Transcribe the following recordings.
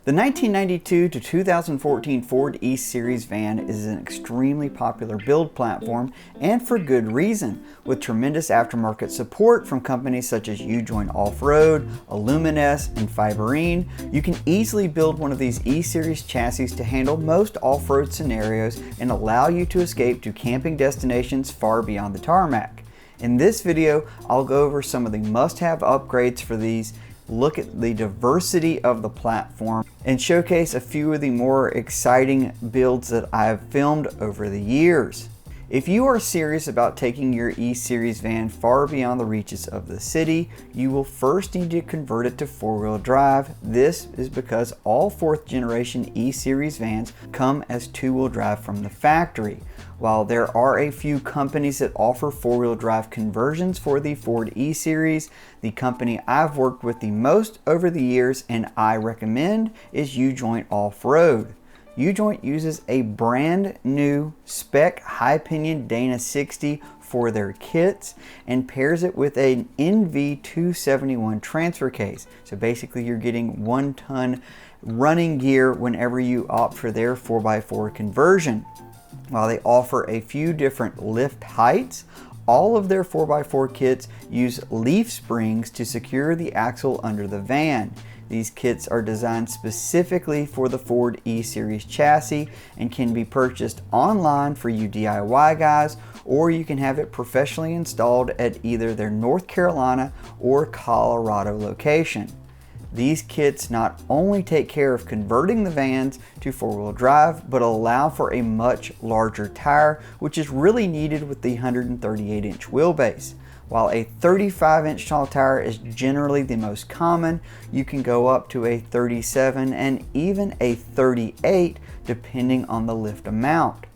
The 1992 to 2014 Ford E-Series van is an extremely popular build platform, and for good reason. With tremendous aftermarket support from companies such as U-Joint Off-Road, Illumines, and Fiberine, you can easily build one of these E-Series chassis to handle most off-road scenarios and allow you to escape to camping destinations far beyond the tarmac. In this video, I'll go over some of the must-have upgrades for these, look at the diversity of the platform, and showcase a few of the more exciting builds that I've filmed over the years. If you are serious about taking your E-Series van far beyond the reaches of the city, you will first need to convert it to four-wheel drive. This is because all 4th generation E-Series vans come as two-wheel drive from the factory. While there are a few companies that offer four-wheel drive conversions for the Ford E-Series, the company I've worked with the most over the years and I recommend is U-Joint Off-Road. U-Joint uses a brand new spec high pinion Dana 60 for their kits and pairs it with an NV271 transfer case. So basically you're getting 1-ton running gear whenever you opt for their 4x4 conversion. While they offer a few different lift heights, all of their 4x4 kits use leaf springs to secure the axle under the van. These kits are designed specifically for the Ford E-Series chassis and can be purchased online for you DIY guys, or you can have it professionally installed at either their North Carolina or Colorado location. These kits not only take care of converting the vans to four-wheel drive, but allow for a much larger tire, which is really needed with the 138-inch wheelbase. While a 35-inch tall tire is generally the most common, you can go up to a 37 and even a 38 depending on the lift amount.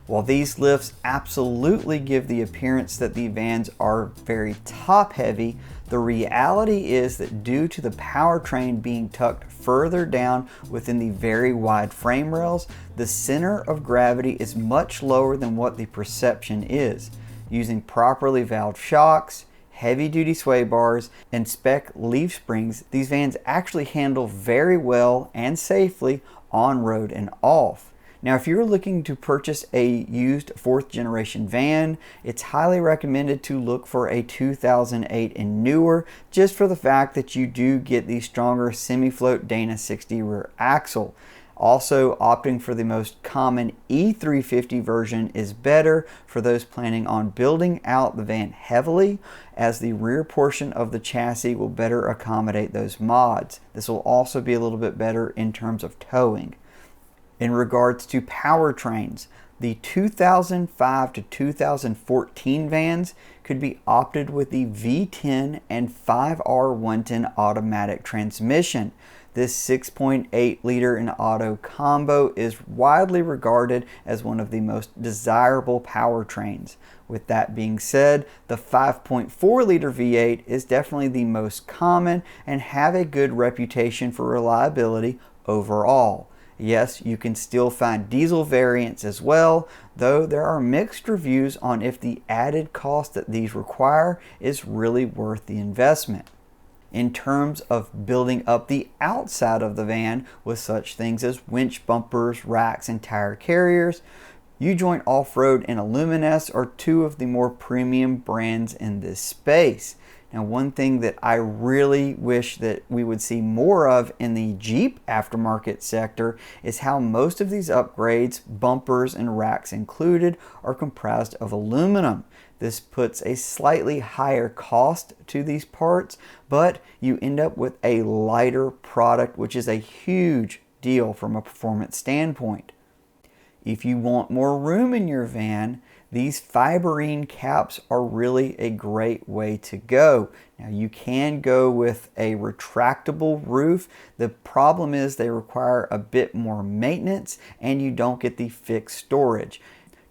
While these lifts absolutely give the appearance that the vans are very top heavy, the reality is that due to the powertrain being tucked further down within the very wide frame rails, the center of gravity is much lower than what the perception is. Using properly valved shocks, heavy-duty sway bars, and spec leaf springs, these vans actually handle very well and safely on road and off. Now, if you're looking to purchase a used 4th generation van, it's highly recommended to look for a 2008 and newer, just for the fact that you do get the stronger semi-float Dana 60 rear axle. Also, opting for the most common E350 version is better for those planning on building out the van heavily, as the rear portion of the chassis will better accommodate those mods. This will also be a little bit better in terms of towing. In regards to powertrains, the 2005 to 2014 vans could be opted with the V10 and 5R110 automatic transmission. This 6.8 liter in auto combo is widely regarded as one of the most desirable powertrains. With that being said, the 5.4 liter V8 is definitely the most common and have a good reputation for reliability overall. Yes, you can still find diesel variants as well, though there are mixed reviews on if the added cost that these require is really worth the investment. In terms of building up the outside of the van with such things as winch bumpers, racks, and tire carriers, U-Joint Off-Road and Illumines are two of the more premium brands in this space. Now, one thing that I really wish that we would see more of in the Jeep aftermarket sector is how most of these upgrades, bumpers and racks included, are comprised of aluminum. This puts a slightly higher cost to these parts, but you end up with a lighter product, which is a huge deal from a performance standpoint. If you want more room in your van, these Fiberine caps are really a great way to go. Now, you can go with a retractable roof. The problem is they require a bit more maintenance and you don't get the fixed storage.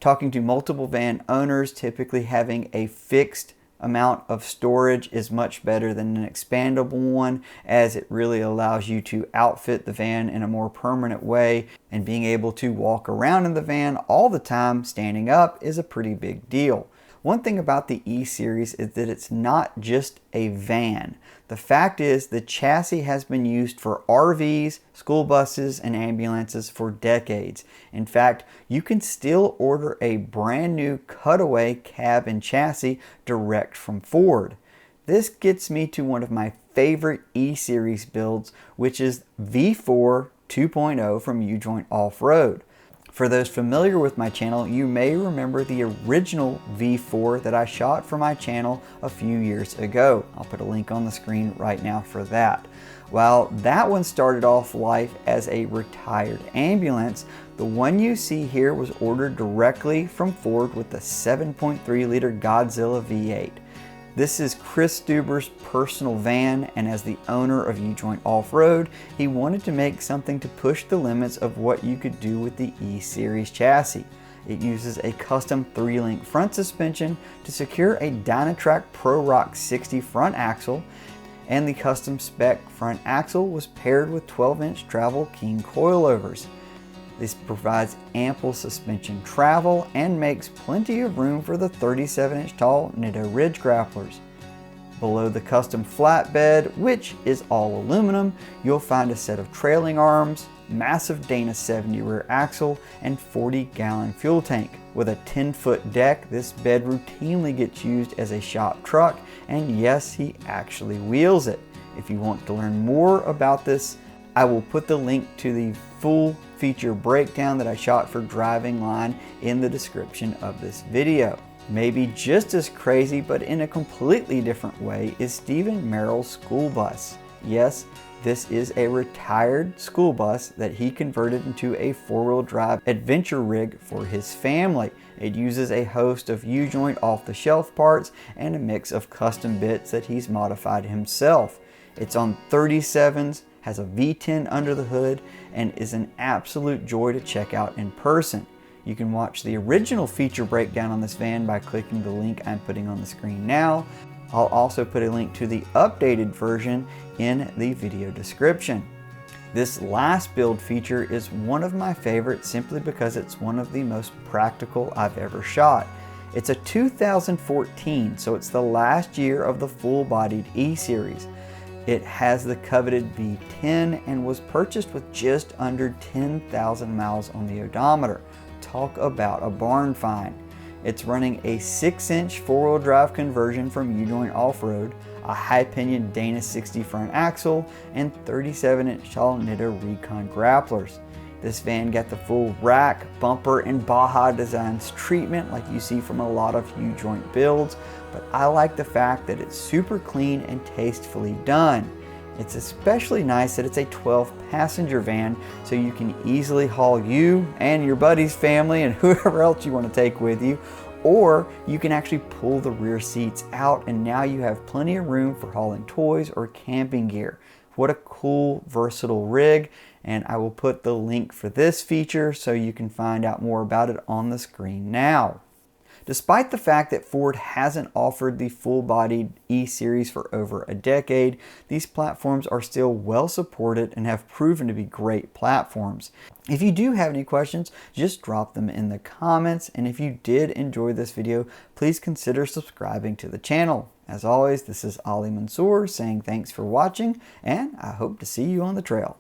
Talking to multiple van owners, typically having a fixed amount of storage is much better than an expandable one, as it really allows you to outfit the van in a more permanent way, and being able to walk around in the van all the time standing up is a pretty big deal. One thing about the E-Series is that it's not just a van. The fact is the chassis has been used for RVs, school buses, and ambulances for decades. In fact, you can still order a brand new cutaway cab and chassis direct from Ford. This gets me to one of my favorite E-Series builds, which is V4 2.0 from U-Joint Off-Road. For those familiar with my channel, you may remember the original V4 that I shot for my channel a few years ago. I'll put a link on the screen right now for that. While that one started off life as a retired ambulance, the one you see here was ordered directly from Ford with the 7.3 liter Godzilla V8. This is Chris Stuber's personal van, and as the owner of U-Joint Off-Road, he wanted to make something to push the limits of what you could do with the E-Series chassis. It uses a custom 3-link front suspension to secure a Dynatrac Pro Rock 60 front axle, and the custom spec front axle was paired with 12-inch travel king coilovers. This provides ample suspension travel and makes plenty of room for the 37-inch tall Nitto Ridge grapplers. Below the custom flatbed, which is all aluminum, you'll find a set of trailing arms, massive Dana 70 rear axle, and 40-gallon fuel tank. With a 10-foot deck, this bed routinely gets used as a shop truck, and yes, he actually wheels it. If you want to learn more about this, I will put the link to the full feature breakdown that I shot for Driving Line in the description of this video. Maybe just as crazy, but in a completely different way, is Stephen Merrill's school bus. Yes, this is a retired school bus that he converted into a 4-wheel drive adventure rig for his family. It uses a host of U-Joint off-the-shelf parts and a mix of custom bits that he's modified himself. It's on 37s, has a V10 under the hood, and is an absolute joy to check out in person. You can watch the original feature breakdown on this van by clicking the link I'm putting on the screen now. I'll also put a link to the updated version in the video description. This last build feature is one of my favorites simply because it's one of the most practical I've ever shot. It's a 2014, so it's the last year of the full-bodied E-Series. It has the coveted V10 and was purchased with just under 10,000 miles on the odometer. Talk about a barn find. It's running a 6-inch 4-wheel drive conversion from U-Joint Off-Road, a high-pinion Dana 60 front axle, and 37-inch tall Nitto Recon grapplers. This van got the full rack, bumper, and Baja Designs treatment like you see from a lot of U-Joint builds, but I like the fact that it's super clean and tastefully done. It's especially nice that it's a 12-passenger van, so you can easily haul you and your buddy's family and whoever else you want to take with you, or you can actually pull the rear seats out and now you have plenty of room for hauling toys or camping gear. What a cool, versatile rig, and I will put the link for this feature so you can find out more about it on the screen now. Despite the fact that Ford hasn't offered the full-bodied E-Series for over a decade, these platforms are still well supported and have proven to be great platforms. If you do have any questions, just drop them in the comments, and if you did enjoy this video, please consider subscribing to the channel. As always, this is Ali Mansour saying thanks for watching, and I hope to see you on the trail.